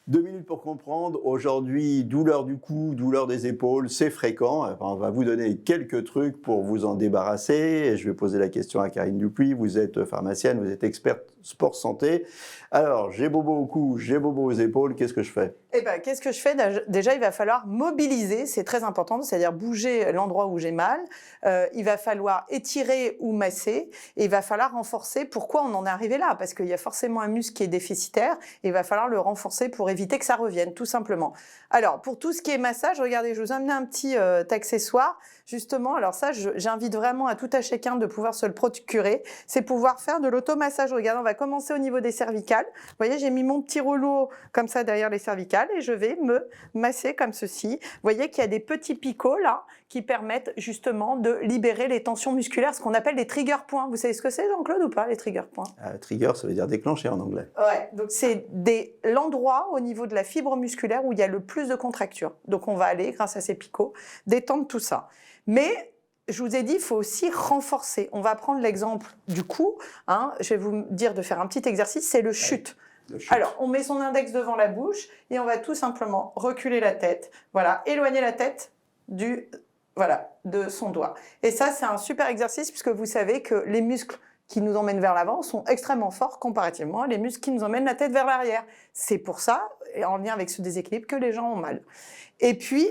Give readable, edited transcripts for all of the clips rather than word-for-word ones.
2 minutes pour comprendre. Aujourd'hui, douleur du cou, douleur des épaules, c'est fréquent. Enfin, on va vous donner quelques trucs pour vous en débarrasser. Et je vais poser la question à Karine Dupuis. Vous êtes pharmacienne, vous êtes experte sport santé. Alors, j'ai bobo au cou, j'ai bobo aux épaules, qu'est-ce que je fais? Eh ben, qu'est-ce que je fais? Déjà, il va falloir mobiliser, c'est très important, c'est-à-dire bouger l'endroit où j'ai mal. Il va falloir étirer ou masser et il va falloir renforcer. Pourquoi on en est arrivé là? Parce qu'il y a forcément un muscle qui est déficitaire et il va falloir le renforcer pour éviter que ça revienne, tout simplement. Alors, pour tout ce qui est massage, regardez, je vous ai amené un petit accessoire, justement. Alors ça, j'invite vraiment à tout à chacun de pouvoir se le procurer. C'est pouvoir faire de l'automassage. Regardez, on va commencer au niveau des cervicales. Vous voyez, j'ai mis mon petit rouleau comme ça derrière les cervicales et je vais me masser comme ceci. Vous voyez qu'il y a des petits picots là qui permettent justement de libérer les tensions musculaires, ce qu'on appelle des trigger points. Vous savez ce que c'est, Jean-Claude, ou pas, les trigger points? Trigger, ça veut dire déclencher en anglais. Ouais, donc c'est l'endroit au niveau de la fibre musculaire où il y a le plus de contracture. Donc on va aller, grâce à ces picots, détendre tout ça. Mais je vous ai dit, il faut aussi renforcer. On va prendre l'exemple du cou. Je vais vous dire de faire un petit exercice, c'est le chute. Alors, on met son index devant la bouche et on va tout simplement reculer la tête. Voilà, éloigner la tête de son doigt. Et ça, c'est un super exercice puisque vous savez que les muscles qui nous emmènent vers l'avant sont extrêmement forts comparativement à les muscles qui nous emmènent la tête vers l'arrière. C'est pour ça, et en lien avec ce déséquilibre, que les gens ont mal. Et puis,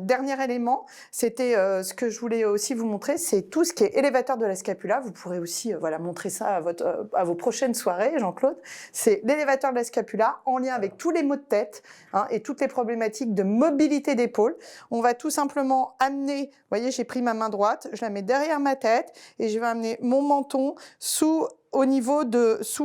dernier élément, c'était ce que je voulais aussi vous montrer, c'est tout ce qui est élévateur de la scapula. Vous pourrez aussi montrer ça à vos prochaines soirées, Jean-Claude. C'est l'élévateur de la scapula en lien avec tous les maux de tête et toutes les problématiques de mobilité d'épaule. On va tout simplement amener, vous voyez, j'ai pris ma main droite, je la mets derrière ma tête et je vais amener mon menton sous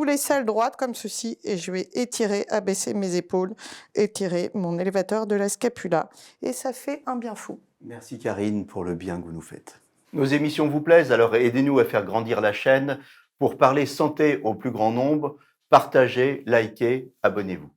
l'aisselle droite comme ceci et je vais étirer, abaisser mes épaules, étirer mon élévateur de la scapula et ça fait un bien fou. Merci Karine pour le bien que vous nous faites. Nos émissions vous plaisent, alors aidez-nous à faire grandir la chaîne pour parler santé au plus grand nombre. Partagez, likez, abonnez-vous.